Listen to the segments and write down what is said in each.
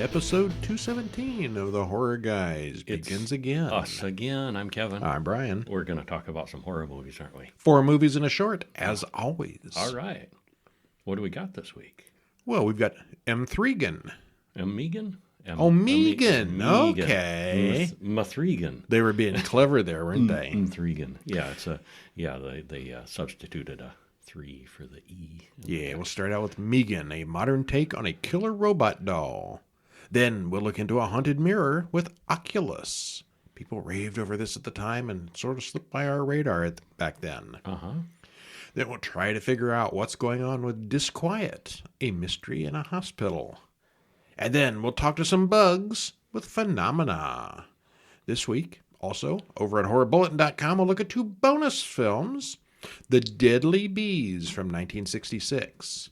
Episode 217 of The Horror Guys begins again. Us again. I'm Kevin. I'm Brian. We're going to talk about some horror movies, aren't we? 4 movies in a short, as always. All right. What do we got this week? Well, we've got M3GAN. M3GAN? M3GAN. Okay. M3GAN. They were being clever there, weren't they? M3GAN. Yeah, they substituted a 3 for the E. Yeah, we'll start out with M3GAN, a modern take on a killer robot doll. Then we'll look into a haunted mirror with Oculus. People raved over this at the time and sort of slipped by our radar back then. Uh-huh. Then we'll try to figure out what's going on with Disquiet, a mystery in a hospital. And then we'll talk to some bugs with Phenomena. This week, also, over at HorrorBulletin.com, we'll look at 2 bonus films. The Deadly Bees from 1966.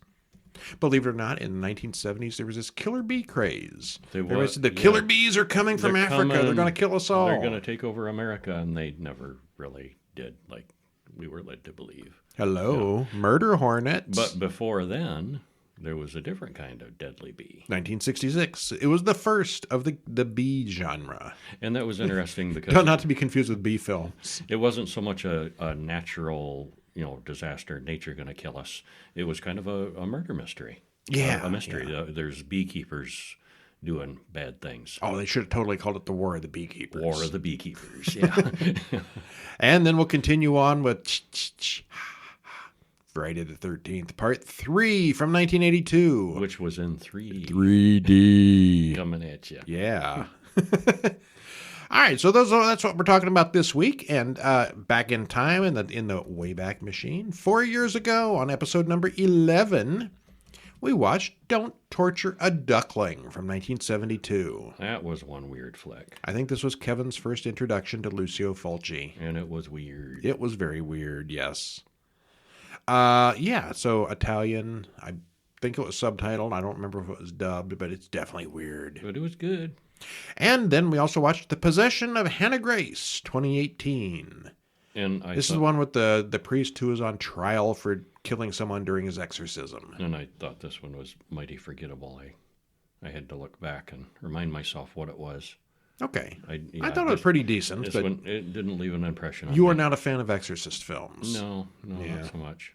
Believe it or not, in the 1970s, there was this killer bee craze. Everybody said, the killer bees are coming from Africa. They're going to kill us all. They're going to take over America, and they never really did, like we were led to believe. Hello, yeah. Murder hornets. But before then, there was a different kind of deadly bee. 1966. It was the first of the bee genre. And that was interesting because... Not to be confused with bee films. It wasn't so much a natural, disaster, nature going to kill us. It was kind of a murder mystery. Yeah. A mystery. Yeah. There's beekeepers doing bad things. Oh, they should have totally called it the War of the Beekeepers. War of the Beekeepers, yeah. And then we'll continue on with Friday the 13th, Part 3 from 1982. Which was in 3D. Coming at you. Yeah. All right, so that's what we're talking about this week. And back in time, in the Wayback Machine, 4 years ago on episode number 11, we watched Don't Torture a Duckling from 1972. That was one weird flick. I think this was Kevin's first introduction to Lucio Fulci. And it was weird. It was very weird, yes. So Italian, I think it was subtitled. I don't remember if it was dubbed, but it's definitely weird. But it was good. And then we also watched The Possession of Hannah Grace, 2018. And this is the one with the priest who was on trial for killing someone during his exorcism. And I thought this one was mighty forgettable. I had to look back and remind myself what it was. Okay. I thought it was pretty decent. But one, it didn't leave an impression on me. You are not a fan of exorcist films. No, not so much.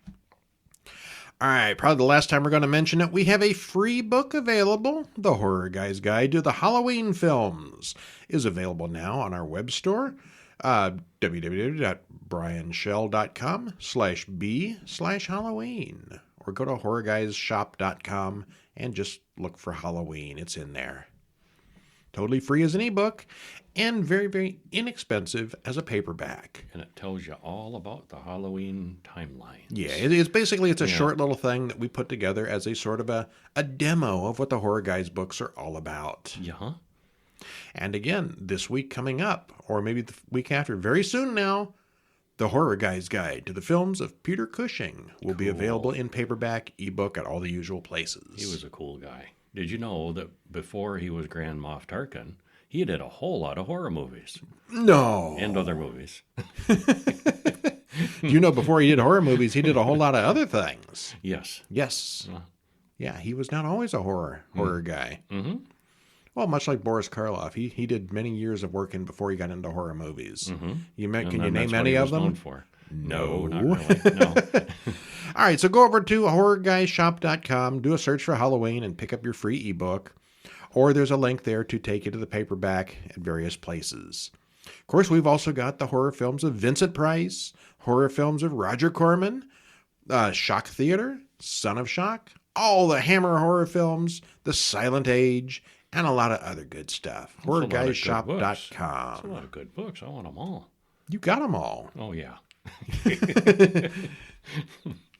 All right, probably the last time we're going to mention it, we have a free book available. The Horror Guy's Guide to the Halloween Films is available now on our web store, www.brianshell.com/b/Halloween, or go to horrorguysshop.com and just look for Halloween. It's in there. Totally free as an ebook, and very, very inexpensive as a paperback. And it tells you all about the Halloween timeline. Yeah, it's a short little thing that we put together as a sort of a demo of what the Horror Guys books are all about. Yeah. And again, this week coming up, or maybe the week after, very soon now, the Horror Guys Guide to the Films of Peter Cushing will be available in paperback, ebook, at all the usual places. He was a cool guy. Did you know that before he was Grand Moff Tarkin, he did a whole lot of horror movies? No. And other movies. Before he did horror movies, he did a whole lot of other things. Yes. Yes. Yeah, he was not always a horror guy. Mm-hmm. Well, much like Boris Karloff, he did many years of working before he got into horror movies. Mm-hmm. Can you name any of them? Known for. No, not really. No. All right, so go over to horrorguysshop.com, do a search for Halloween, and pick up your free ebook. Or there's a link there to take you to the paperback at various places. Of course, we've also got the horror films of Vincent Price, horror films of Roger Corman, Shock Theater, Son of Shock, all the Hammer horror films, The Silent Age, and a lot of other good stuff. HorrorGuysShop.com. That's a lot of good books. I want them all. You got them all. Oh, yeah.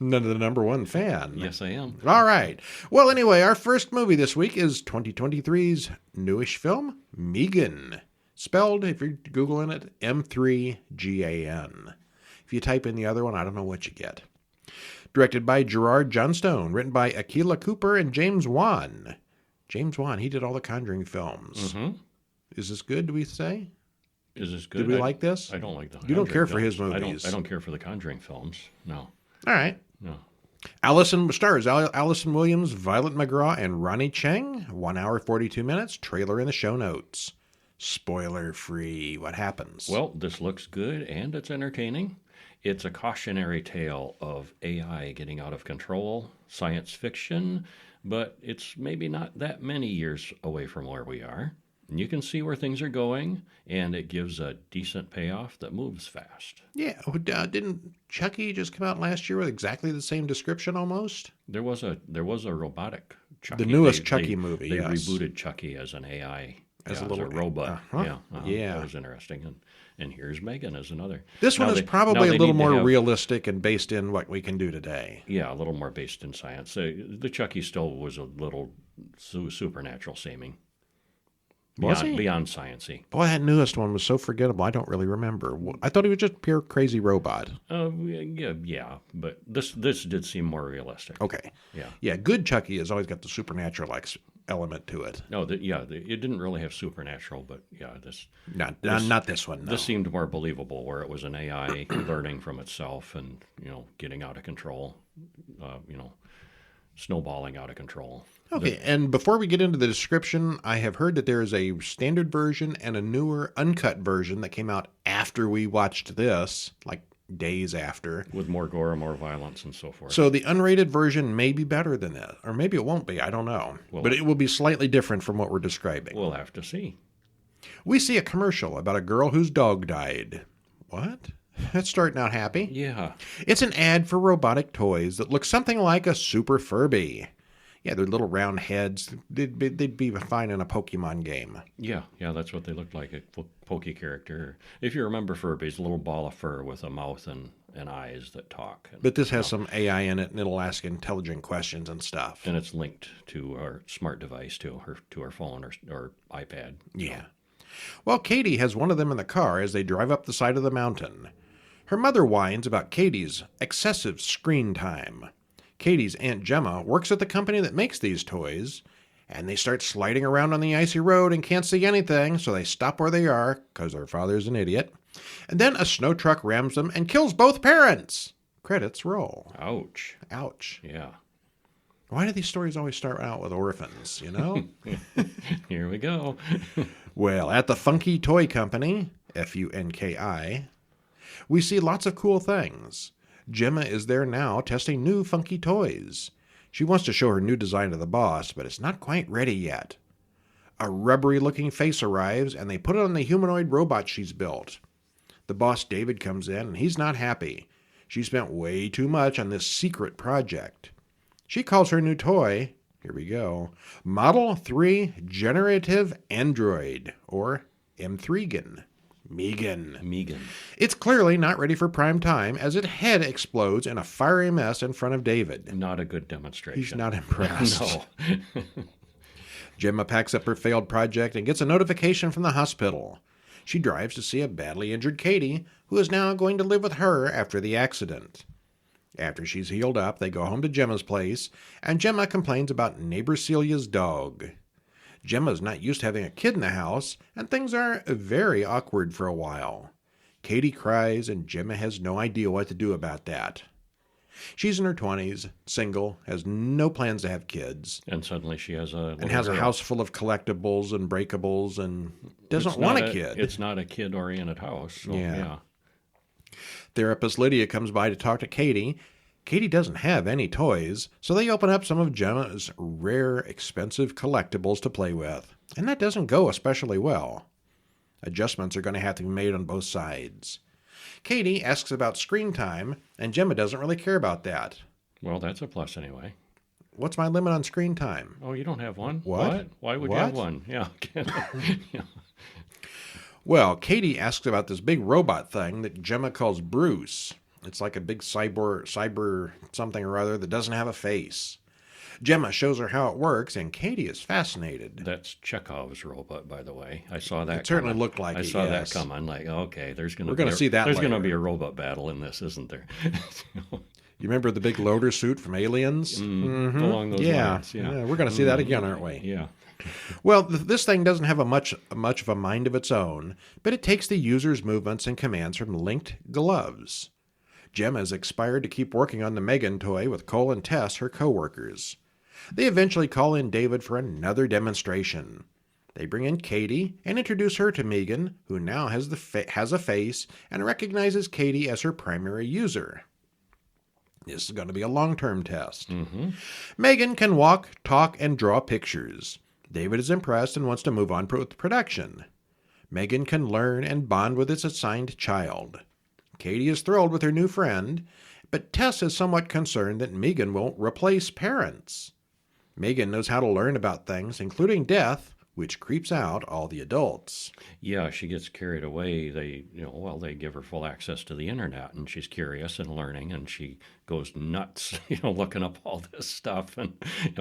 None of the number one fan. Yes, I am. All right. Well, anyway, our first movie this week is 2023's newish film, M3GAN. Spelled, if you're Googling it, M3GAN. If you type in the other one, I don't know what you get. Directed by Gerard Johnstone. Written by Akilah Cooper and James Wan. James Wan, he did all the Conjuring films. Mm-hmm. Is this good, do we say? Is this good? Did we like this? I don't like the You don't care for films. his movies. I don't care for the Conjuring films. No. All right. No. Allison Williams, Violet McGraw, and Ronnie Cheng. 1 hour, 42 minutes. Trailer in the show notes. Spoiler free. What happens? Well, this looks good and it's entertaining. It's a cautionary tale of AI getting out of control, science fiction, but it's maybe not that many years away from where we are. And you can see where things are going, and it gives a decent payoff that moves fast. Yeah. Didn't Chucky just come out last year with exactly the same description almost? There was a robotic Chucky. The newest Chucky movie, They yes. rebooted Chucky as an AI, As a as little a robot. uh-huh. Yeah. That was interesting. And here's M3GAN as another. This one Now is they- now probably a they little need to more have- realistic and based in what we can do today. Yeah, a little more based in science. The Chucky still was a little supernatural seeming. Was he? Beyond sciencey. Boy, that newest one was so forgettable. I don't really remember. I thought he was just a pure crazy robot. Yeah, but this did seem more realistic. Okay. Yeah. Yeah, good Chucky has always got the supernatural element to it. No, it didn't really have supernatural, but yeah, Not this one, no. this seemed more believable, where it was an AI learning from itself and getting out of control, snowballing out of control. Okay, and before we get into the description, I have heard that there is a standard version and a newer uncut version that came out after we watched this, like days after. With more gore, more violence, and so forth. So the unrated version may be better than that, or maybe it won't be, I don't know. But it will be slightly different from what we're describing. We'll have to see. We see a commercial about a girl whose dog died. What? That's starting out happy. Yeah. It's an ad for robotic toys that look something like a Super Furby. Yeah, they're little round heads. They'd be fine in a Pokemon game. Yeah, that's what they look like, a pokey character. If you remember Furbies, a little ball of fur with a mouth and eyes that talk. But this has some AI in it, and it'll ask intelligent questions and stuff. And it's linked to our smart device, to our phone or iPad. Yeah. Well, Katie has one of them in the car as they drive up the side of the mountain. Her mother whines about Katie's excessive screen time. Katie's Aunt Gemma works at the company that makes these toys, and they start sliding around on the icy road and can't see anything, so they stop where they are, because their father's an idiot. And then a snow truck rams them and kills both parents. Credits roll. Ouch. Ouch. Yeah. Why do these stories always start out with orphans, you know? Here we go. Well, at the Funky Toy Company, Funki, we see lots of cool things. Gemma is there now testing new funky toys. She wants to show her new design to the boss, but it's not quite ready yet. A rubbery-looking face arrives, and they put it on the humanoid robot she's built. The boss, David, comes in, and he's not happy. She spent way too much on this secret project. She calls her new toy, here we go, Model 3 Generative Android, or M3GAN. M3GAN. It's clearly not ready for prime time as its head explodes in a fiery mess in front of David. Not a good demonstration. He's not impressed. No. Gemma packs up her failed project and gets a notification from the hospital. She drives to see a badly injured Katie, who is now going to live with her after the accident. After she's healed up, they go home to Gemma's place, and Gemma complains about neighbor Celia's dog. Gemma's not used to having a kid in the house, and things are very awkward for a while. Katie cries, and Gemma has no idea what to do about that. She's in her 20s, single, has no plans to have kids. And suddenly she has a house full of collectibles and breakables and doesn't want a kid. It's not a kid-oriented house. So, yeah. Therapist Lydia comes by to talk to Katie. Katie doesn't have any toys, so they open up some of Gemma's rare, expensive collectibles to play with. And that doesn't go especially well. Adjustments are going to have to be made on both sides. Katie asks about screen time, and Gemma doesn't really care about that. Well, that's a plus anyway. What's my limit on screen time? Oh, you don't have one? What? Why would you have one? Yeah. Yeah. Well, Katie asks about this big robot thing that Gemma calls Bruce. It's like a big cyber something or other that doesn't have a face. Gemma shows her how it works, and Katie is fascinated. That's Chekhov's robot, by the way. I saw that. It certainly looked like it. I saw that come. I'm like, okay, we're going to see that. There's going to be a robot battle in this, isn't there? You remember the big loader suit from Aliens? Mm-hmm. Along those lines. Yeah, we're going to see that again, aren't we? Yeah. Well, this thing doesn't have much of a mind of its own, but it takes the user's movements and commands from linked gloves. Gemma is inspired to keep working on the M3GAN toy with Cole and Tess, her co-workers. They eventually call in David for another demonstration. They bring in Katie and introduce her to M3GAN, who now has a face and recognizes Katie as her primary user. This is going to be a long-term test. M3GAN can walk, talk, and draw pictures. David is impressed and wants to move on with production. M3GAN can learn and bond with its assigned child. Katie is thrilled with her new friend, but Tess is somewhat concerned that M3GAN won't replace parents. M3GAN knows how to learn about things, including death, which creeps out all the adults. Yeah, she gets carried away. They give her full access to the internet, and she's curious and learning, and she goes nuts, looking up all this stuff, and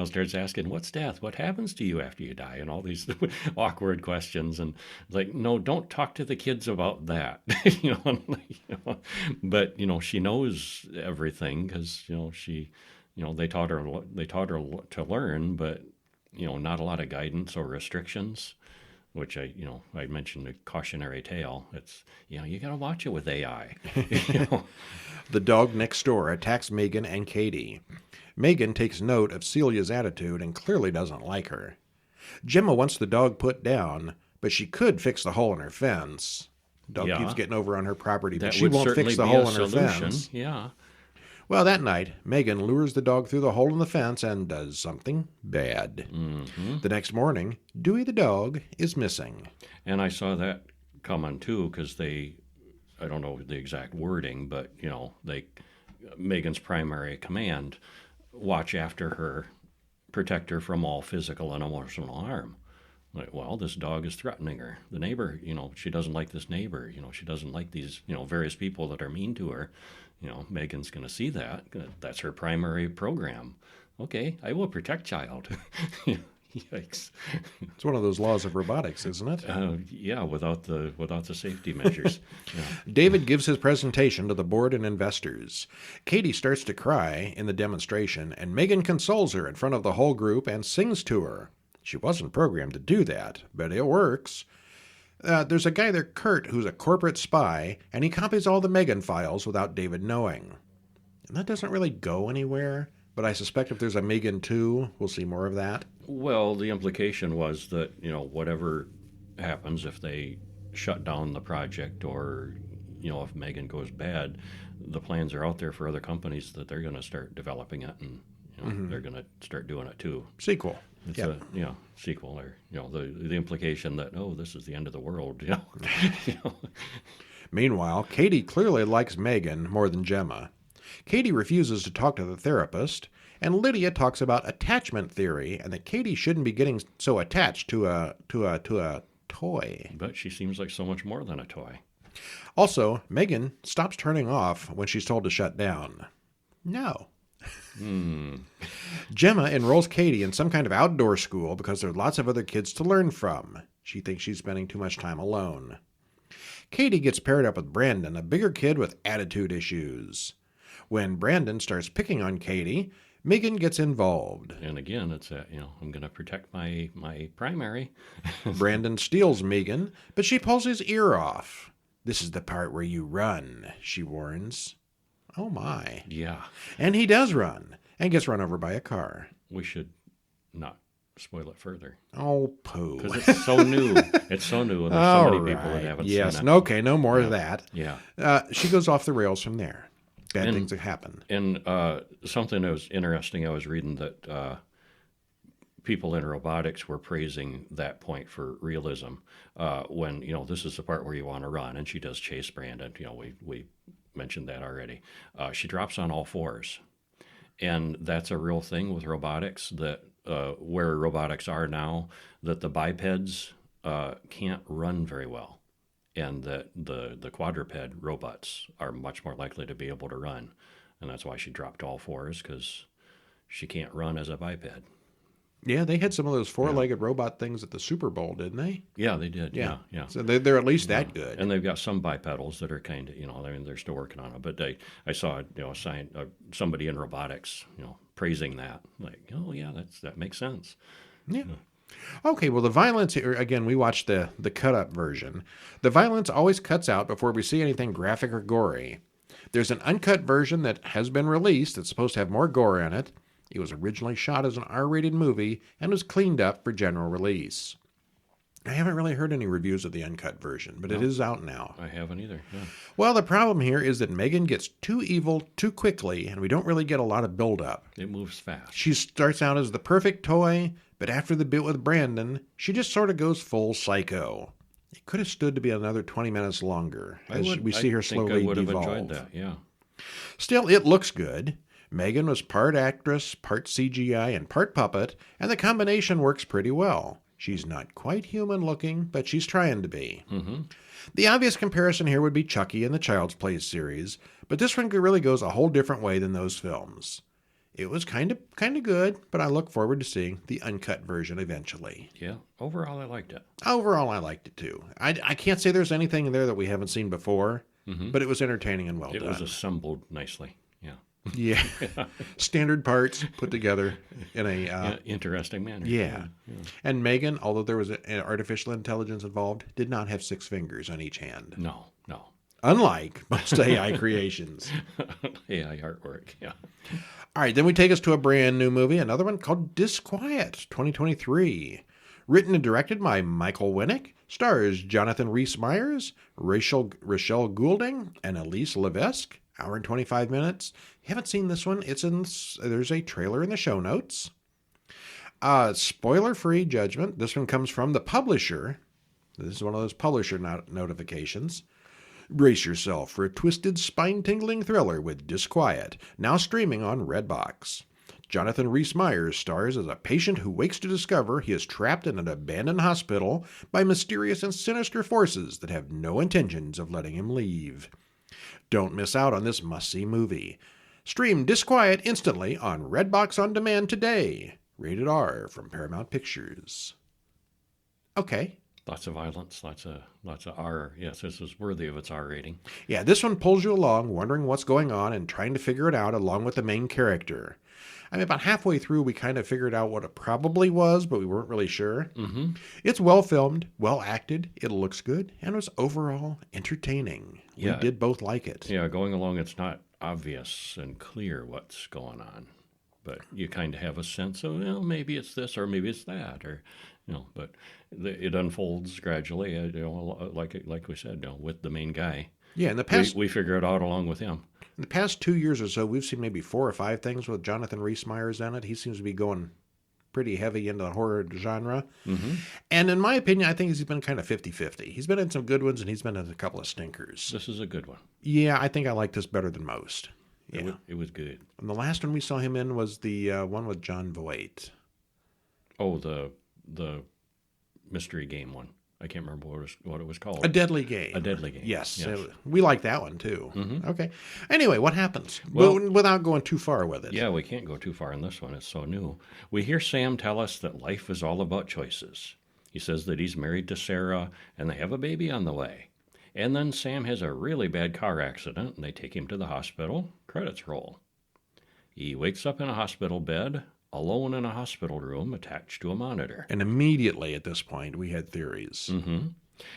starts asking, "What's death? What happens to you after you die?" And all these awkward questions, and like, no, don't talk to the kids about that, But she knows everything because they taught her to learn, but not a lot of guidance or restrictions, which I mentioned a cautionary tale. It's, you got to watch it with AI. The dog next door attacks M3GAN and Katie. M3GAN takes note of Celia's attitude and clearly doesn't like her. Gemma wants the dog put down, but she could fix the hole in her fence. The dog keeps getting over on her property, but she won't fix the hole in her fence. Yeah. Well, that night, M3GAN lures the dog through the hole in the fence and does something bad. The next morning, Dewey the dog is missing. And I saw that coming too, because I don't know the exact wording, but M3GAN's primary command: watch after her, protect her from all physical and emotional harm. Like, well, this dog is threatening her. The neighbor, she doesn't like this neighbor. She doesn't like these, various people that are mean to her. M3GAN's going to see that. That's her primary program. Okay, I will protect child. Yikes! It's one of those laws of robotics, isn't it? Yeah, without the safety measures. Yeah. David gives his presentation to the board and investors. Katie starts to cry in the demonstration, and M3GAN consoles her in front of the whole group and sings to her. She wasn't programmed to do that, but it works. There's a guy there, Kurt, who's a corporate spy, and he copies all the M3GAN files without David knowing. And that doesn't really go anywhere, but I suspect if there's a M3GAN 2, we'll see more of that. Well, the implication was that, whatever happens, if they shut down the project or, if M3GAN goes bad, the plans are out there for other companies that they're going to start developing it, and they're going to start doing it too. Sequel. It's a sequel, or the implication that, oh, this is the end of the world. Meanwhile, Katie clearly likes M3GAN more than Gemma. Katie refuses to talk to the therapist, and Lydia talks about attachment theory and that Katie shouldn't be getting so attached to a toy. But she seems like so much more than a toy. Also, M3GAN stops turning off when she's told to shut down. No. Gemma enrolls Katie in some kind of outdoor school because there are lots of other kids to learn from. She thinks she's spending too much time alone. Katie gets paired up with Brandon, a bigger kid with attitude issues. When Brandon starts picking on Katie, M3GAN gets involved. And again, it's I'm going to protect my primary. Brandon steals M3GAN, but she pulls his ear off. This is the part where you run, she warns. Oh my. Yeah. And he does run, and gets run over by a car. We should not spoil it further. Oh, poo. Because it's so new. It's so new, and there's so many people that haven't seen it. Okay, no more of that. Yeah. She goes off the rails from there. Bad things have happened. And something that was interesting, I was reading that people in robotics were praising that point for realism. When, this is the part where you want to run, and she does chase Brandon. We mentioned that already. She drops on all fours. And that's a real thing with robotics, that where robotics are now, that the bipeds can't run very well. And that the quadruped robots are much more likely to be able to run. And that's why she dropped all fours, because she can't run as a biped. Yeah, they had some of those four-legged robot things at the Super Bowl, didn't they? Yeah, they did. Yeah. So they're at least that good. And they've got some bipedals that are kind of, they're still working on it. But I saw, somebody in robotics, praising that. Like, oh, yeah, that makes sense. Yeah. Okay, well, the violence here, again, we watched the cut-up version. The violence always cuts out before we see anything graphic or gory. There's an uncut version that has been released that's supposed to have more gore in it. It was originally shot as an R-rated movie and was cleaned up for general release. I haven't really heard any reviews of the uncut version, but it is out now. I haven't either. Yeah. Well, the problem here is that M3GAN gets too evil too quickly, and we don't really get a lot of build-up. It moves fast. She starts out as the perfect toy, but after the bit with Brandon, she just sort of goes full psycho. It could have stood to be another 20 minutes longer as we see her slowly I would have devolve. enjoyed that, yeah. Still, it looks good. M3GAN was part actress, part CGI, and part puppet, and the combination works pretty well. She's not quite human looking, but she's trying to be. Mm-hmm. The obvious comparison here would be Chucky in the Child's Play series, but this one really goes a whole different way than those films. It was kind of good, but I look forward to seeing the uncut version eventually. Yeah, overall I liked it. Overall, I liked it too. I can't say there's anything in there that we haven't seen before, but it was entertaining and well done. It was assembled nicely, yeah. Yeah. Standard parts put together in a... interesting manner. Yeah. And M3GAN, although there was an artificial intelligence involved, did not have 6 fingers on each hand. No. Unlike most AI creations. AI artwork, yeah. All right, then we take us to a brand new movie, another one called Disquiet, 2023. Written and directed by Michael Winnick, stars Jonathan Rhys-Meyers, Rochelle Goulding, and Elise Levesque. Hour and 25 minutes. You haven't seen this one? There's a trailer in the show notes. Spoiler-free judgment. This one comes from the publisher. This is one of those publisher notifications. Brace yourself for a twisted, spine-tingling thriller with Disquiet, now streaming on Redbox. Jonathan Rhys-Meyers stars as a patient who wakes to discover he is trapped in an abandoned hospital by mysterious and sinister forces that have no intentions of letting him leave. Don't miss out on this must-see movie. Stream Disquiet instantly on Redbox On Demand today. Rated R from Paramount Pictures. Okay. Lots of violence, lots of R. Yes, this is worthy of its R rating. Yeah, this one pulls you along, wondering what's going on and trying to figure it out along with the main character. I mean, about halfway through, we kind of figured out what it probably was, but we weren't really sure. Mm-hmm. It's well filmed, well acted, it looks good, and was overall entertaining. Yeah. We did both like it. Yeah, going along, it's not obvious and clear what's going on, but you kind of have a sense of, well, maybe it's this or maybe it's that, or but it unfolds gradually. Like we said, with the main guy. Yeah, in the past we figure it out along with him. In the past 2 years or so, we've seen maybe 4 or 5 things with Jonathan Rhys-Meyers in it. He seems to be going pretty heavy into the horror genre. Mm-hmm. And in my opinion, I think he's been kind of 50-50. He's been in some good ones, and he's been in a couple of stinkers. This is a good one. Yeah, I think I like this better than most. Yeah. It was good. And the last one we saw him in was the one with John Voight. Oh, the mystery game one. I can't remember what it was called. A Deadly Game. A Deadly Game. Yes. We like that one, too. Mm-hmm. Okay. Anyway, what happens? Well, without going too far with it. Yeah, we can't go too far in this one. It's so new. We hear Sam tell us that life is all about choices. He says that he's married to Sarah, and they have a baby on the way. And then Sam has a really bad car accident, and they take him to the hospital. Credits roll. He wakes up in a hospital bed, alone in a hospital room attached to a monitor. And immediately at this point, we had theories. Mm-hmm.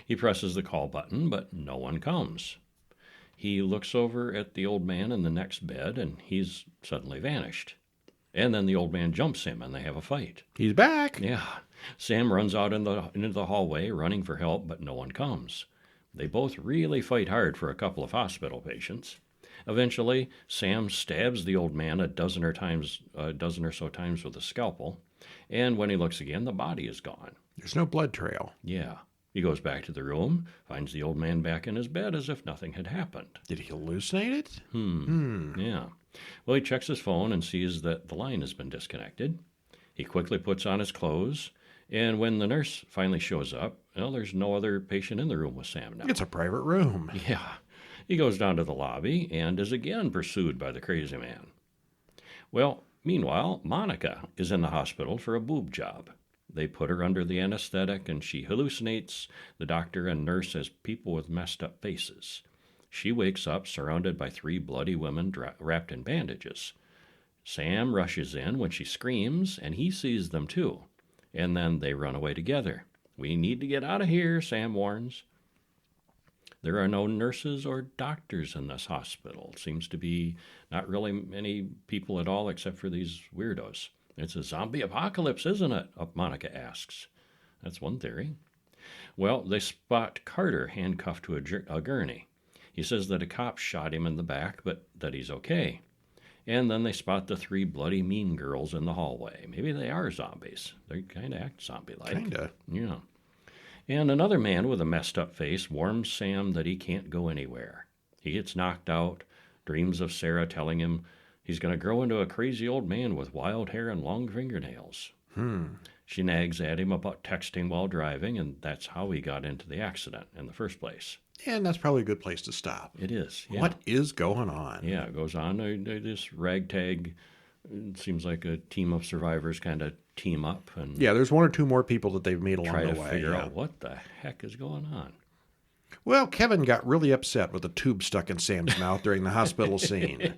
He presses the call button, but no one comes. He looks over at the old man in the next bed, and he's suddenly vanished. And then the old man jumps him, and they have a fight. He's back. Yeah. Sam runs out into the hallway, running for help, but no one comes. They both really fight hard for a couple of hospital patients. Eventually, Sam stabs the old man a dozen or so times with a scalpel, and when he looks again, the body is gone. There's no blood trail. Yeah. He goes back to the room, finds the old man back in his bed as if nothing had happened. Did he hallucinate it? Yeah. Well, he checks his phone and sees that the line has been disconnected. He quickly puts on his clothes, and when the nurse finally shows up, there's no other patient in the room with Sam now. It's a private room. Yeah. He goes down to the lobby and is again pursued by the crazy man. Well, meanwhile, Monica is in the hospital for a boob job. They put her under the anesthetic and she hallucinates the doctor and nurse as people with messed up faces. She wakes up surrounded by 3 bloody women wrapped in bandages. Sam rushes in when she screams, and he sees them too. And then they run away together. "We need to get out of here," Sam warns. There are no nurses or doctors in this hospital. Seems to be not really many people at all except for these weirdos. It's a zombie apocalypse, isn't it? Monica asks. That's one theory. Well, they spot Carter handcuffed to a gurney. He says that a cop shot him in the back, but that he's okay. And then they spot the 3 bloody mean girls in the hallway. Maybe they are zombies. They kind of act zombie-like. Kind of. Yeah. And another man with a messed up face warns Sam that he can't go anywhere. He gets knocked out, dreams of Sarah telling him he's going to grow into a crazy old man with wild hair and long fingernails. She nags at him about texting while driving, and that's how he got into the accident in the first place. And that's probably a good place to stop. It is. Yeah. What is going on? Yeah, it goes on. They this ragtag, it seems like a team of survivors kind of team up and Yeah, there's 1 or 2 more people that they've made along try the to way. figure yeah. out what the heck is going on. Well, Kevin got really upset with the tube stuck in Sam's mouth during the hospital scene.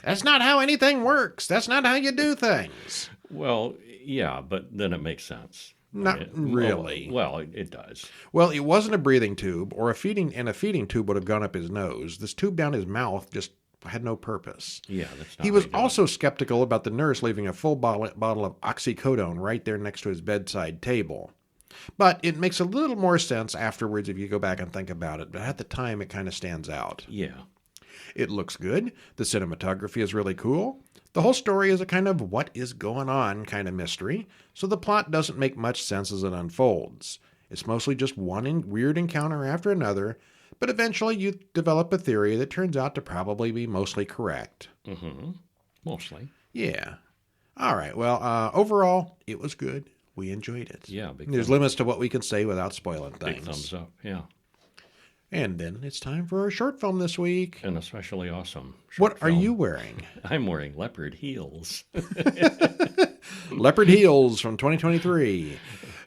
That's not how anything works. That's not how you do things. Well, yeah, but then it makes sense. Not really. Well, it does. Well, it wasn't a breathing tube, or a feeding tube would have gone up his nose. This tube down his mouth just had no purpose. Yeah, that's not He how was you do it. also skeptical about the nurse leaving a full bottle of oxycodone right there next to his bedside table. But it makes a little more sense afterwards if you go back and think about it. But at the time, it kind of stands out. Yeah. It looks good. The cinematography is really cool. The whole story is a kind of what is going on kind of mystery, so the plot doesn't make much sense as it unfolds. It's mostly just one weird encounter after another, but eventually you develop a theory that turns out to probably be mostly correct. Mm-hmm. Mostly. Yeah. All right. Well, overall, it was good. We enjoyed it. Yeah. Big There's limits to what we can say without spoiling things. Big thumbs up. Yeah. And then it's time for our short film this week. An especially awesome short What are film. you wearing? I'm wearing leopard heels. Leopard Heels from 2023.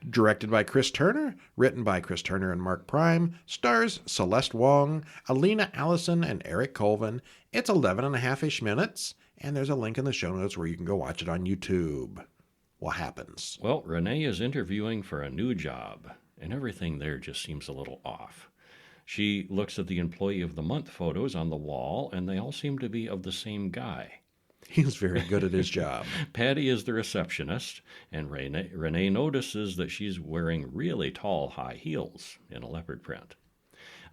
Directed by Chris Turner, written by Chris Turner and Mark Prime, stars Celeste Wong, Alina Allison, and Eric Colvin. It's 11.5-ish minutes, and there's a link in the show notes where you can go watch it on YouTube. What happens? Well, Renee is interviewing for a new job, and everything there just seems a little off. She looks at the Employee of the Month photos on the wall, and they all seem to be of the same guy. He's very good at his job. Patty is the receptionist, and Renee notices that she's wearing really tall high heels in a leopard print.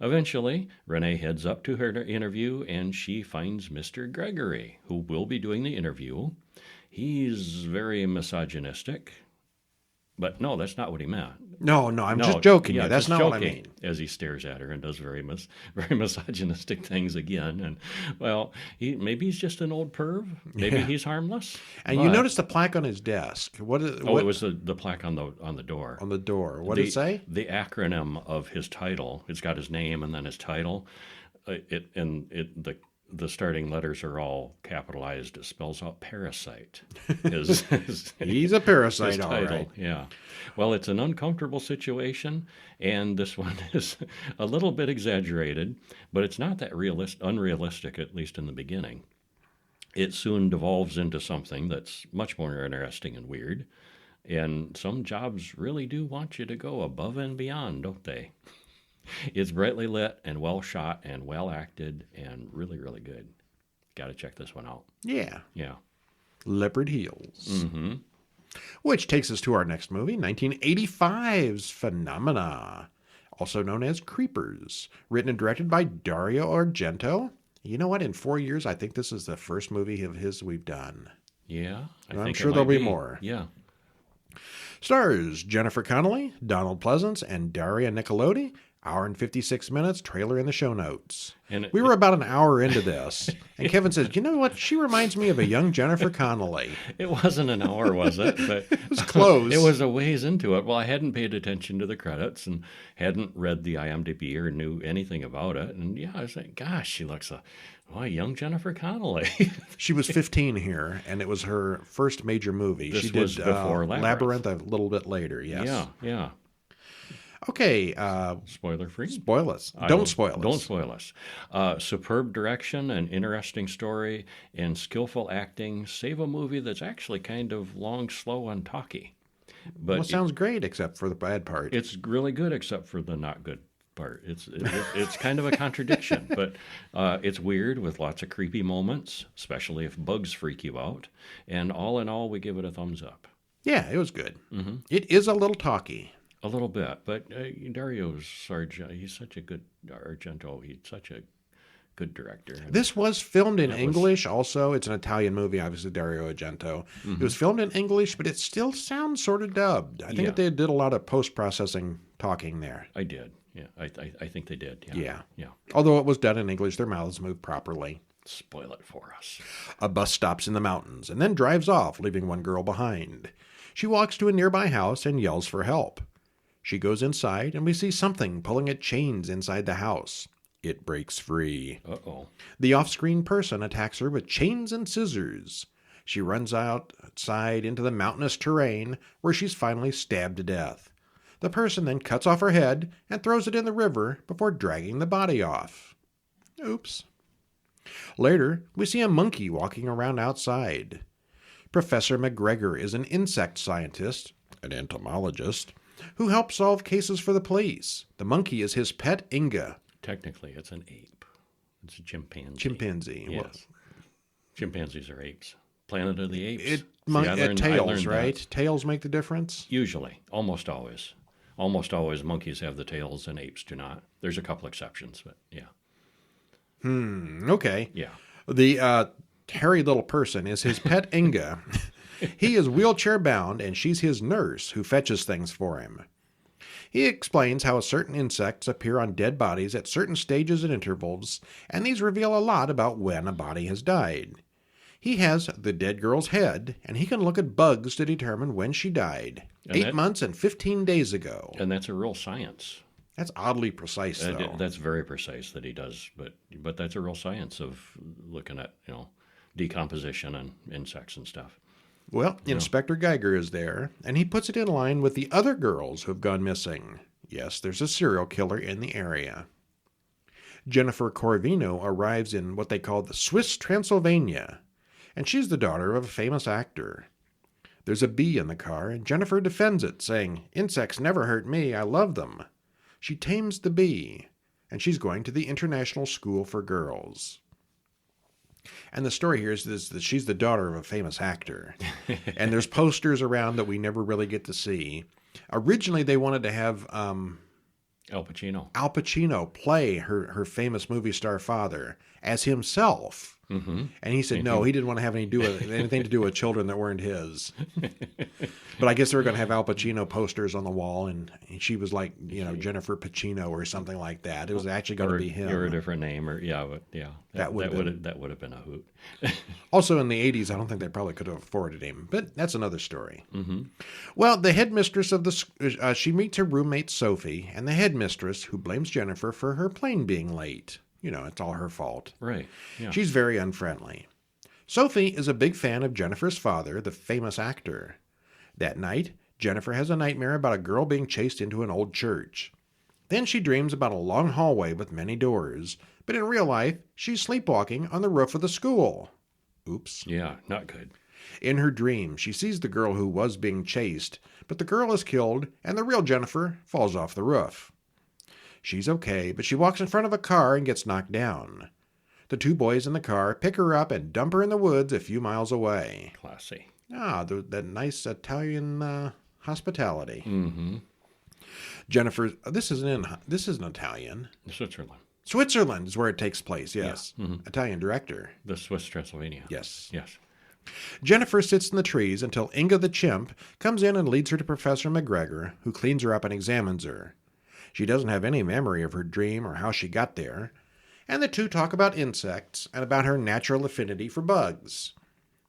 Eventually, Renee heads up to her interview, and she finds Mr. Gregory, who will be doing the interview. He's very misogynistic. But no, that's not what he meant. No, I'm just joking. Yeah, That's just not what I joking, mean. As he stares at her and does very misogynistic things again. And, well, maybe he's just an old perv. Maybe he's harmless. And you noticed the plaque on his desk. It was the plaque on the door. On the door. What did it say? The acronym of his title. It's got his name and then his title. The starting letters are all capitalized. It spells out parasite. He's a parasite, his all title. right. Yeah. Well, it's an uncomfortable situation, and this one is a little bit exaggerated, but it's not that unrealistic, at least in the beginning. It soon devolves into something that's much more interesting and weird, and some jobs really do want you to go above and beyond, don't they? It's brightly lit and well shot and well acted and really, really good. Got to check this one out. Yeah. Yeah. Leopard Heels. Mm-hmm. Which takes us to our next movie, 1985's Phenomena, also known as Creepers, written and directed by Dario Argento. You know what? In 4 years, I think this is the first movie of his we've done. Yeah. I'm sure there'll be more. Yeah. Stars Jennifer Connelly, Donald Pleasance, and Daria Nicolodi. Hour and 56 minutes, trailer in the show notes. And we were about an hour into this, and Kevin says, you know what? She reminds me of a young Jennifer Connelly. It wasn't an hour, was it? But it was close. It was a ways into it. Well, I hadn't paid attention to the credits and hadn't read the IMDb or knew anything about it. And yeah, I was like, gosh, she looks young Jennifer Connelly. She was 15 here, and it was her first major movie. This she was did before Labyrinth a little bit later, yes. Yeah. Okay. Spoiler free? Spoil us. Don't spoil us. Don't spoil us. Superb direction, an interesting story, and skillful acting save a movie that's actually kind of long, slow, and talky. But Well, it sounds great except for the bad part. It's really good except for the not good part. It's kind of a contradiction, but it's weird with lots of creepy moments, especially if bugs freak you out. And all in all, we give it a thumbs up. Yeah, it was good. It is a little talky. A little bit, but Dario Sargento, he's such a good Argento. He's such a good director. This was filmed in English also. It's an Italian movie, obviously, Dario Argento. It was filmed in English, but it still sounds sort of dubbed. I think that they did a lot of post-processing talking there. I did. Yeah, I think they did. Yeah. Yeah. Although it was done in English, their mouths moved properly. Spoil it for us. A bus stops in the mountains and then drives off, leaving one girl behind. She walks to a nearby house and yells for help. She goes inside, and we see something pulling at chains inside the house. It breaks free. Uh-oh. The off-screen person attacks her with chains and scissors. She runs outside into the mountainous terrain, where she's finally stabbed to death. The person then cuts off her head and throws it in the river before dragging the body off. Oops. Later, we see a monkey walking around outside. Professor McGregor is an insect scientist, an entomologist, who helps solve cases for the police. The monkey is his pet, Inga. Technically, it's an ape. It's a chimpanzee. Chimpanzee. Yes. Well, chimpanzees are apes. Planet of the Apes. Tails, right? That. Tails make the difference? Usually. Almost always. Almost always monkeys have the tails and apes do not. There's a couple exceptions, but yeah. Okay. Yeah. The hairy little person is his pet, Inga. He is wheelchair bound, and she's his nurse who fetches things for him. He explains how certain insects appear on dead bodies at certain stages and intervals, and these reveal a lot about when a body has died. He has the dead girl's head, and he can look at bugs to determine when she died. 8 months and 15 days ago. And that's a real science. That's oddly precise, though. That's very precise that he does, but that's a real science of looking at, decomposition and insects and stuff. Well, Inspector Geiger is there, and he puts it in line with the other girls who've gone missing. Yes, there's a serial killer in the area. Jennifer Corvino arrives in what they call the Swiss Transylvania, and she's the daughter of a famous actor. There's a bee in the car, and Jennifer defends it, saying, "Insects never hurt me, I love them." She tames the bee, and she's going to the International School for Girls. And the story here is that she's the daughter of a famous actor. And there's posters around that we never really get to see. Originally, they wanted to have Al Pacino play her famous movie star father as himself. Mm-hmm. And he said no, he didn't want to have anything to do with children that weren't his. But I guess they were going to have Al Pacino posters on the wall, and she was like, Jennifer Pacino or something like that. It was actually going to be him. Or a different name, that would have been a hoot. Also in the 80s, I don't think they probably could have afforded him, but that's another story. Mm-hmm. Well, the headmistress of she meets her roommate Sophie, and the headmistress, who blames Jennifer for her plane being late. It's all her fault. Right. Yeah. She's very unfriendly. Sophie is a big fan of Jennifer's father, the famous actor. That night, Jennifer has a nightmare about a girl being chased into an old church. Then she dreams about a long hallway with many doors, but in real life, she's sleepwalking on the roof of the school. Oops. Yeah, not good. In her dream, she sees the girl who was being chased, but the girl is killed, and the real Jennifer falls off the roof. She's okay, but she walks in front of a car and gets knocked down. The two boys in the car pick her up and dump her in the woods a few miles away. Classy. That nice Italian hospitality. Mm-hmm. Jennifer, this isn't Italian. Switzerland is where it takes place, yes. Yeah. Mm-hmm. Italian director. The Swiss Transylvania. Yes. Yes. Jennifer sits in the trees until Inga the chimp comes in and leads her to Professor McGregor, who cleans her up and examines her. She doesn't have any memory of her dream or how she got there, and the two talk about insects and about her natural affinity for bugs.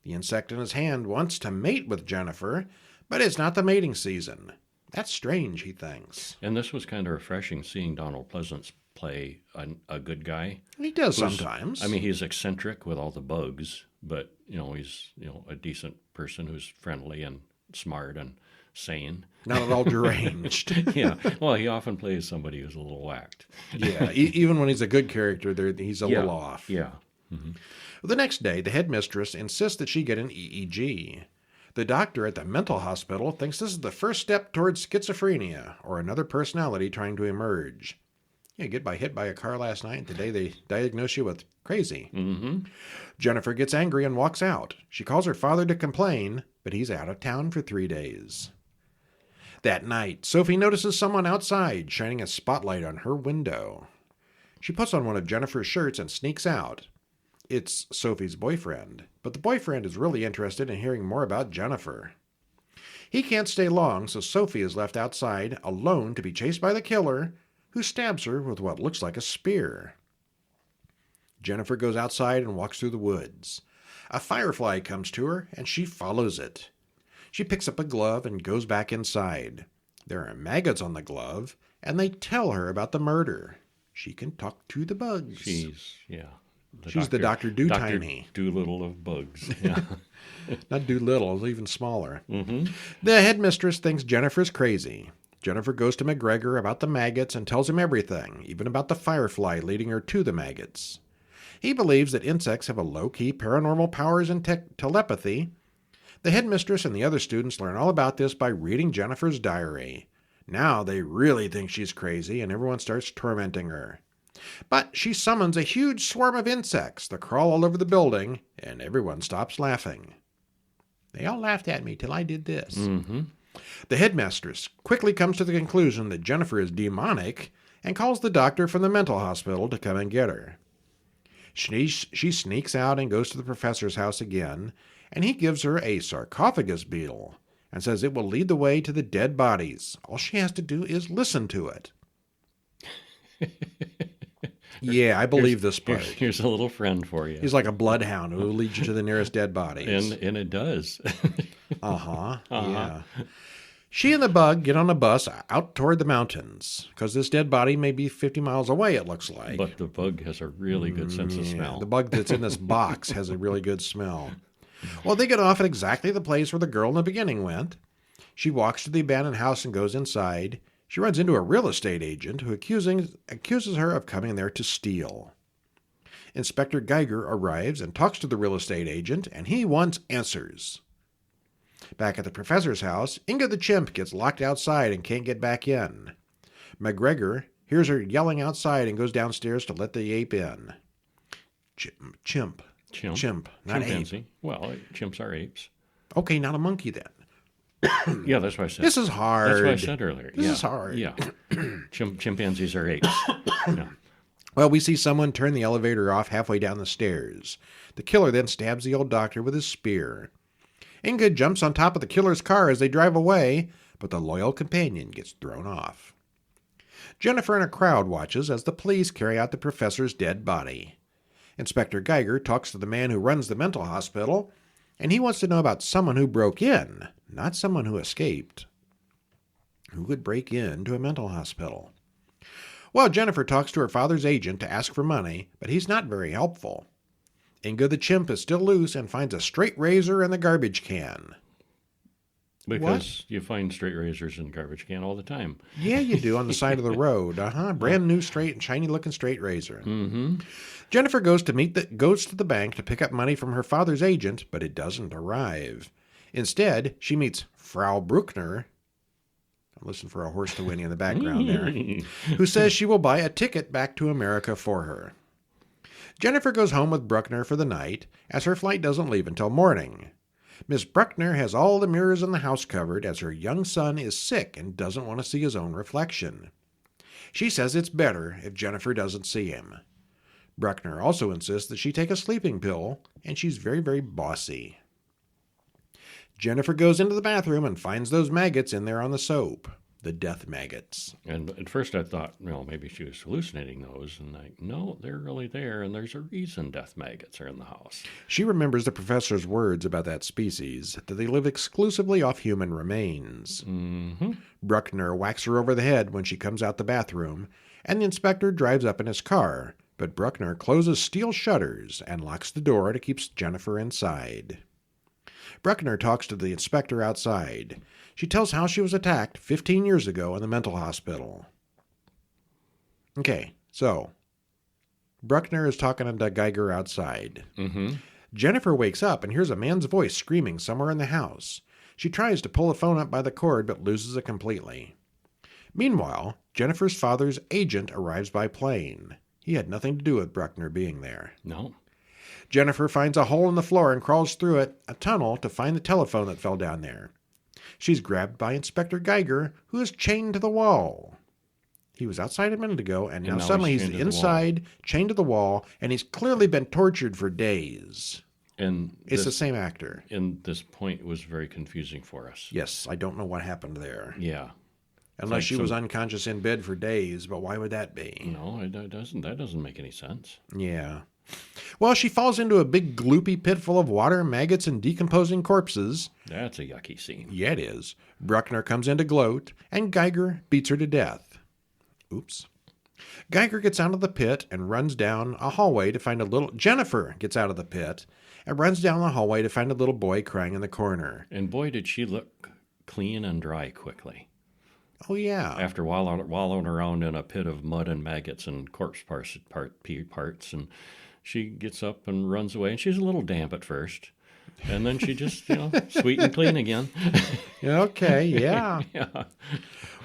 The insect in his hand wants to mate with Jennifer, but it's not the mating season. That's strange, he thinks. And this was kind of refreshing, seeing Donald Pleasance play a good guy. He does sometimes. I mean, he's eccentric with all the bugs, but, he's, a decent person who's friendly and smart and sane. Not at all deranged. Yeah. Well, he often plays somebody who's a little whacked. Yeah. Even when he's a good character, he's a little off. Yeah. Mm-hmm. The next day, the headmistress insists that she get an EEG. The doctor at the mental hospital thinks this is the first step towards schizophrenia, or another personality trying to emerge. You get hit by a car last night, and today they diagnose you with crazy. Mm-hmm. Jennifer gets angry and walks out. She calls her father to complain, but he's out of town for 3 days. That night, Sophie notices someone outside shining a spotlight on her window. She puts on one of Jennifer's shirts and sneaks out. It's Sophie's boyfriend, but the boyfriend is really interested in hearing more about Jennifer. He can't stay long, so Sophie is left outside, alone to be chased by the killer, who stabs her with what looks like a spear. Jennifer goes outside and walks through the woods. A firefly comes to her, and she follows it. She picks up a glove and goes back inside. There are maggots on the glove, and they tell her about the murder. She can talk to the bugs. She's the Dr. Dootiny. Doolittle of bugs. Yeah. Not Doolittle, even smaller. Mm-hmm. The headmistress thinks Jennifer's crazy. Jennifer goes to McGregor about the maggots and tells him everything, even about the firefly leading her to the maggots. He believes that insects have a low-key paranormal powers and telepathy. The headmistress and the other students learn all about this by reading Jennifer's diary. Now they really think she's crazy, and everyone starts tormenting her. But she summons a huge swarm of insects that crawl all over the building, and everyone stops laughing. They all laughed at me till I did this. Mm-hmm. The headmistress quickly comes to the conclusion that Jennifer is demonic and calls the doctor from the mental hospital to come and get her. She sneaks out and goes to the professor's house again, and he gives her a sarcophagus beetle and says it will lead the way to the dead bodies. All she has to do is listen to it. Yeah, I believe this part. Here's a little friend for you. He's like a bloodhound who will lead you to the nearest dead bodies. And it does. Yeah. She and the bug get on a bus out toward the mountains, because this dead body may be 50 miles away, it looks like. But the bug has a really good sense of smell. The bug that's in this box has a really good smell. Well, they get off at exactly the place where the girl in the beginning went. She walks to the abandoned house and goes inside. She runs into a real estate agent who accuses her of coming there to steal. Inspector Geiger arrives and talks to the real estate agent, and he wants answers. Back at the professor's house, Inga the chimp gets locked outside and can't get back in. McGregor hears her yelling outside and goes downstairs to let the ape in. Chimp, not Chimpanzee. ape. Well, chimps are apes. Okay, not a monkey then. Yeah, that's what I said. This is hard. That's what I said earlier. This is hard. Yeah. Chimpanzees are apes. Yeah. Well, we see someone turn the elevator off halfway down the stairs. The killer then stabs the old doctor with his spear. Inga jumps on top of the killer's car as they drive away, but the loyal companion gets thrown off. Jennifer and a crowd watches as the police carry out the professor's dead body. Inspector Geiger talks to the man who runs the mental hospital, and he wants to know about someone who broke in, not someone who escaped. Who would break into a mental hospital? Well, Jennifer talks to her father's agent to ask for money, but he's not very helpful. Inga the chimp is still loose and finds a straight razor in the garbage can. Because you find straight razors in the garbage can all the time. Yeah, you do, on the side of the road. Brand new, straight, and shiny-looking straight razor. Mm-hmm. Jennifer goes to the bank to pick up money from her father's agent, but it doesn't arrive. Instead, she meets Frau Bruckner. Listen for a horse to whinny in the background there. Who says she will buy a ticket back to America for her. Jennifer goes home with Bruckner for the night, as her flight doesn't leave until morning. Miss Bruckner has all the mirrors in the house covered, as her young son is sick and doesn't want to see his own reflection. She says it's better if Jennifer doesn't see him. Bruckner also insists that she take a sleeping pill, and she's very, very bossy. Jennifer goes into the bathroom and finds those maggots in there on the soap. The death maggots. And at first I thought, well, maybe she was hallucinating those. And no, they're really there. And there's a reason death maggots are in the house. She remembers the professor's words about that species, that they live exclusively off human remains. Mm-hmm. Bruckner whacks her over the head when she comes out the bathroom, and the inspector drives up in his car, but Bruckner closes steel shutters and locks the door to keep Jennifer inside. Bruckner talks to the inspector outside. She tells how she was attacked 15 years ago in the mental hospital. Okay, so Bruckner is talking to Geiger outside. Mm-hmm. Jennifer wakes up and hears a man's voice screaming somewhere in the house. She tries to pull the phone up by the cord but loses it completely. Meanwhile, Jennifer's father's agent arrives by plane. He had nothing to do with Bruckner being there. No. Jennifer finds a hole in the floor and crawls through it, a tunnel, to find the telephone that fell down there. She's grabbed by Inspector Geiger, who is chained to the wall. He was outside a minute ago, and now suddenly he's inside, chained to the wall, and he's clearly been tortured for days. And it's the same actor. And this point was very confusing for us. Yes, I don't know what happened there. Yeah. Unless she was unconscious in bed for days, but why would that be? No, it doesn't. That doesn't make any sense. Yeah. Well, she falls into a big gloopy pit full of water, maggots, and decomposing corpses. That's a yucky scene. Yeah, it is. Bruckner comes in to gloat, and Geiger beats her to death. Oops. Geiger gets out of the pit and runs down a hallway to find a little... Jennifer gets out of the pit and runs down the hallway to find a little boy crying in the corner. And boy, did she look clean and dry quickly. Oh, yeah. After wallowing around in a pit of mud and maggots and corpse parts, and she gets up and runs away. And she's a little damp at first. And then she just, sweet and clean again. Okay, yeah. Yeah.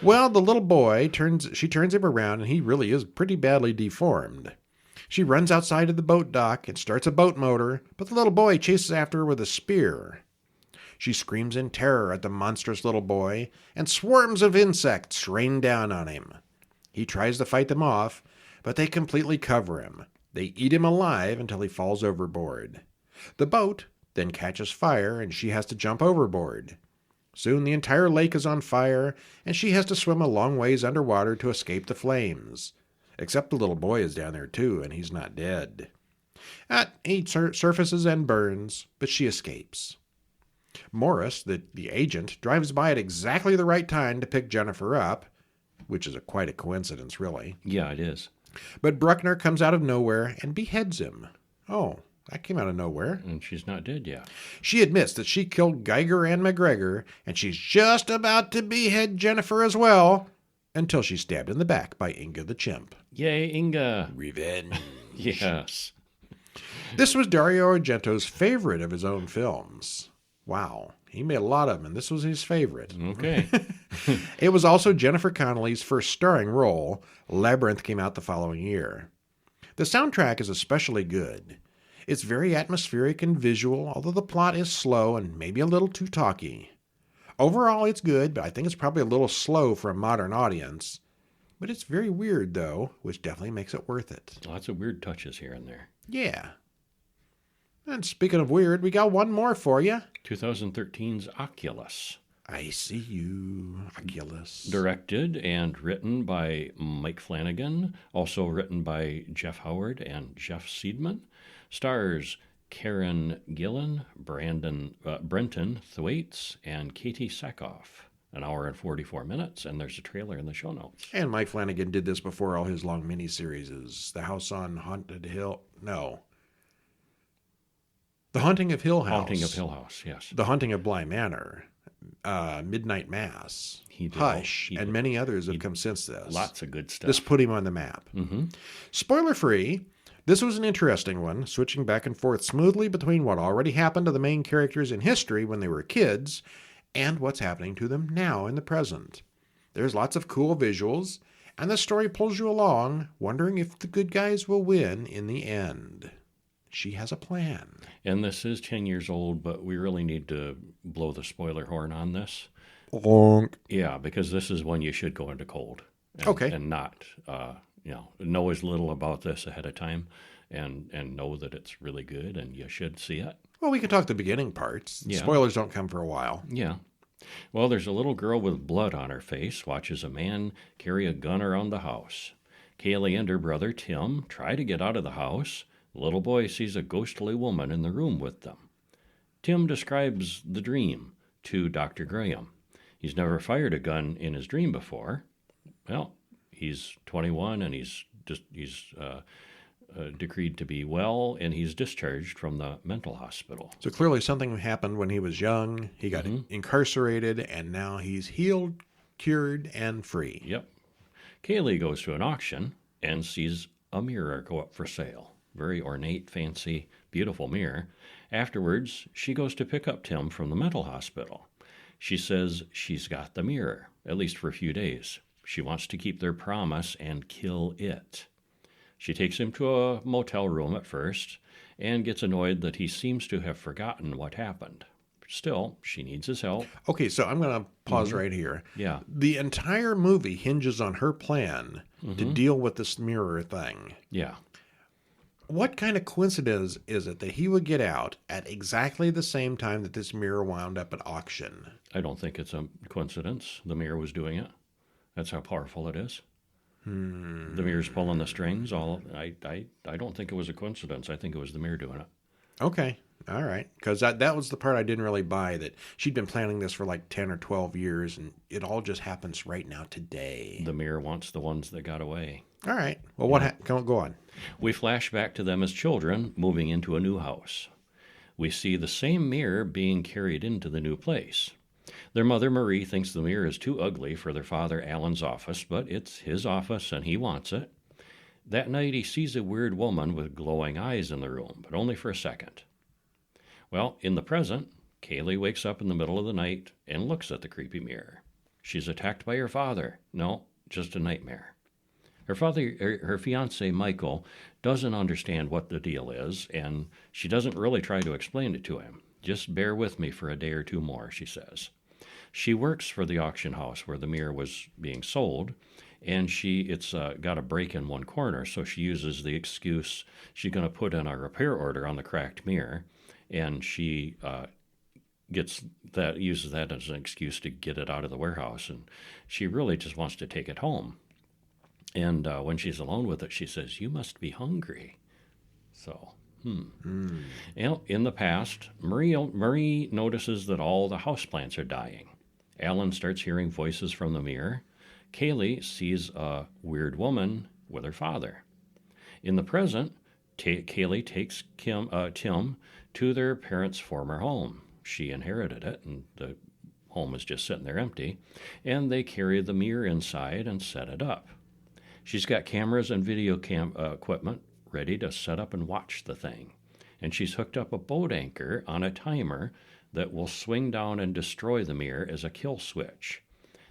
Well, the little boy turns him around, and he really is pretty badly deformed. She runs outside of the boat dock and starts a boat motor, but the little boy chases after her with a spear. She screams in terror at the monstrous little boy, and swarms of insects rain down on him. He tries to fight them off, but they completely cover him. They eat him alive until he falls overboard. The boat then catches fire, and she has to jump overboard. Soon the entire lake is on fire, and she has to swim a long ways underwater to escape the flames. Except the little boy is down there too, and he's not dead. He surfaces and burns, but she escapes. Morris, the agent, drives by at exactly the right time to pick Jennifer up, which is quite a coincidence, really. Yeah, it is. But Bruckner comes out of nowhere and beheads him. Oh, that came out of nowhere. And she's not dead yet. She admits that she killed Geiger and McGregor, and she's just about to behead Jennifer as well, until she's stabbed in the back by Inga the chimp. Yay, Inga. Revenge. Yes. This was Dario Argento's favorite of his own films. Wow. He made a lot of them, and this was his favorite. Okay. It was also Jennifer Connelly's first starring role. Labyrinth came out the following year. The soundtrack is especially good. It's very atmospheric and visual, although the plot is slow and maybe a little too talky. Overall, it's good, but I think it's probably a little slow for a modern audience. But it's very weird, though, which definitely makes it worth it. Lots of weird touches here and there. Yeah. And speaking of weird, we got one more for you. 2013's Oculus. I see you, Oculus. Directed and written by Mike Flanagan. Also written by Jeff Howard and Jeff Seidman. Stars Karen Gillan, Brenton Thwaites, and Katie Sackhoff. An hour and 44 minutes, and there's a trailer in the show notes. And Mike Flanagan did this before all his long miniseries. The House on Haunted Hill. No. The Haunting of Hill House. Haunting of Hill House, yes. The Haunting of Bly Manor. Midnight Mass. Hush. And many others have come since this. Lots of good stuff. This put him on the map. Mm-hmm. Spoiler free. This was an interesting one, switching back and forth smoothly between what already happened to the main characters in history when they were kids and what's happening to them now in the present. There's lots of cool visuals, and the story pulls you along, wondering if the good guys will win in the end. She has a plan. And this is 10 years old, but we really need to blow the spoiler horn on this. Honk. Yeah, because this is one you should go into cold. Okay. And not, know as little about this ahead of time and know that it's really good and you should see it. Well, we can talk the beginning parts. Yeah. Spoilers don't come for a while. Yeah. Well, there's a little girl with blood on her face watches a man carry a gun around the house. Kaylee and her brother Tim try to get out of the house. The little boy sees a ghostly woman in the room with them. Tim describes the dream to Dr. Graham. He's never fired a gun in his dream before. Well, he's 21 and he's decreed to be well, and he's discharged from the mental hospital. So clearly something happened when he was young. He got incarcerated, and now he's healed, cured, and free. Yep. Kaylee goes to an auction and sees a mirror go up for sale. Very ornate, fancy, beautiful mirror. Afterwards, she goes to pick up Tim from the mental hospital. She says she's got the mirror, at least for a few days. She wants to keep their promise and kill it. She takes him to a motel room at first and gets annoyed that he seems to have forgotten what happened. Still, she needs his help. Okay, so I'm going to pause right here. Yeah. The entire movie hinges on her plan to deal with this mirror thing. Yeah. What kind of coincidence is it that he would get out at exactly the same time that this mirror wound up at auction? I don't think it's a coincidence. The mirror was doing it. That's how powerful it is. The mirror's pulling the strings. I don't think it was a coincidence. I think it was the mirror doing it. Okay. All right. Because that was the part I didn't really buy, that she'd been planning this for like 10 or 12 years, and it all just happens right now today. The mirror wants the ones that got away. All right. Well, what go on. We flash back to them as children moving into a new house. We see the same mirror being carried into the new place. Their mother, Marie, thinks the mirror is too ugly for their father, Alan's office, but it's his office and he wants it. That night, he sees a weird woman with glowing eyes in the room, but only for a second. Well, in the present, Kaylee wakes up in the middle of the night and looks at the creepy mirror. She's attacked by her father. No, just a nightmare. Her fiancé, Michael, doesn't understand what the deal is, and she doesn't really try to explain it to him. Just bear with me for a day or two more, she says. She works for the auction house where the mirror was being sold, and it's got a break in one corner, so she uses the excuse she's going to put in a repair order on the cracked mirror, and she uses that as an excuse to get it out of the warehouse, and she really just wants to take it home. And when she's alone with it, she says, "You must be hungry." So, in the past, Marie notices that all the houseplants are dying. Alan starts hearing voices from the mirror. Kaylee sees a weird woman with her father. In the present, Kaylee takes Tim to their parents' former home. She inherited it, and the home is just sitting there empty, and they carry the mirror inside and set it up. She's got cameras and video equipment ready to set up and watch the thing. And she's hooked up a boat anchor on a timer that will swing down and destroy the mirror as a kill switch.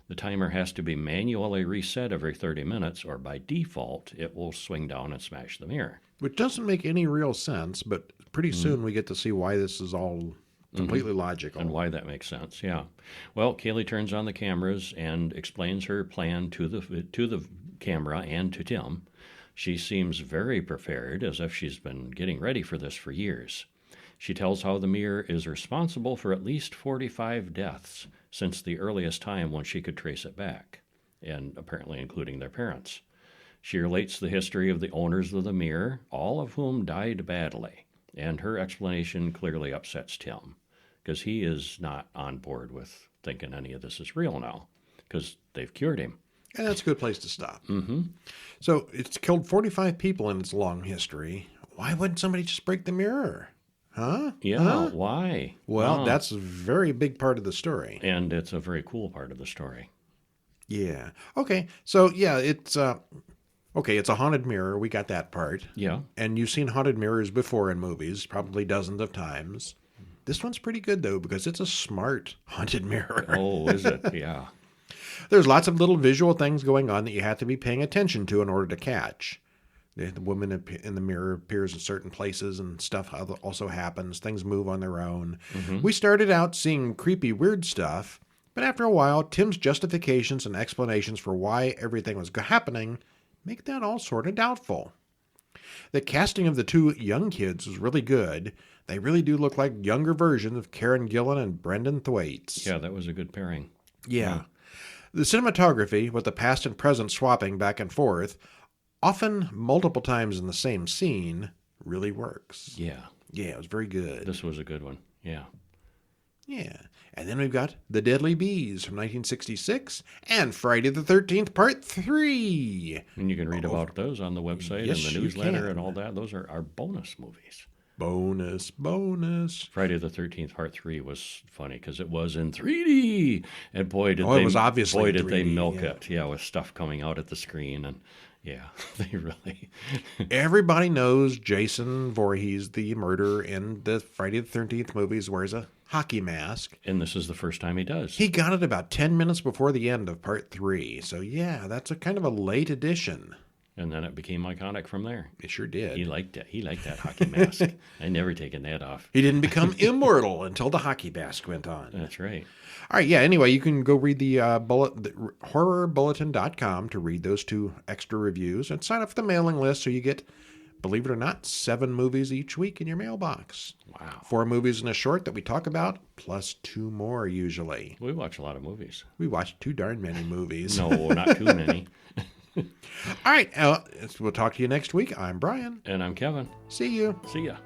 The timer has to be manually reset every 30 minutes, or by default, it will swing down and smash the mirror. Which doesn't make any real sense, but pretty soon we get to see why this is all completely logical. And why that makes sense, yeah. Well, Kaylee turns on the cameras and explains her plan to the camera and to Tim. She seems very prepared, as if she's been getting ready for this for years. She tells how the mirror is responsible for at least 45 deaths since the earliest time when she could trace it back, and apparently including their parents. She relates the history of the owners of the mirror, all of whom died badly, and her explanation clearly upsets Tim, because he is not on board with thinking any of this is real now, because they've cured him. And that's a good place to stop. So it's killed 45 people in its long history. Why wouldn't somebody just break the mirror? Huh? Yeah, why? Well, that's a very big part of the story. And it's a very cool part of the story. Yeah. Okay. So, yeah, it's it's a haunted mirror. We got that part. Yeah. And you've seen haunted mirrors before in movies, probably dozens of times. This one's pretty good, though, because it's a smart haunted mirror. Oh, is it? Yeah. There's lots of little visual things going on that you have to be paying attention to in order to catch. The woman in the mirror appears in certain places, and stuff also happens. Things move on their own. We started out seeing creepy, weird stuff, but after a while, Tim's justifications and explanations for why everything was happening make that all sort of doubtful. The casting of the two young kids was really good. They really do look like younger versions of Karen Gillan and Brendan Thwaites. Yeah, that was a good pairing. Yeah. The cinematography, with the past and present swapping back and forth, often multiple times in the same scene, really works. Yeah. Yeah, it was very good. This was a good one. Yeah. Yeah. And then we've got The Deadly Bees from 1966 and Friday the 13th, Part 3. And you can read about those on the website Yes, and the you newsletter can. and all that. Those are our bonus movies. Bonus. Friday the 13th, Part 3 was funny because it was in 3D. And boy, did it was obviously did they 3D, milk yeah. it. Yeah, with stuff coming out at the screen. And yeah, they really... Everybody knows Jason Voorhees, the murderer in the Friday the 13th movies, wears a hockey mask. And this is the first time he does. He got it about 10 minutes before the end of part 3. So, yeah, that's a kind of a late addition. And then it became iconic from there. It sure did. He liked it. He liked that hockey mask. I never taken that off. He didn't become immortal until the hockey mask went on. That's right. All right, yeah, anyway, you can go read the horrorbulletin.com to read those 2 extra reviews and sign up for the mailing list so you get, believe it or not, 7 movies each week in your mailbox. Wow. 4 movies in a short that we talk about, plus 2 more usually. We watch a lot of movies. We watch too darn many movies. No, not too many. All right, we'll talk to you next week. I'm Brian. And I'm Kevin. See you. See ya.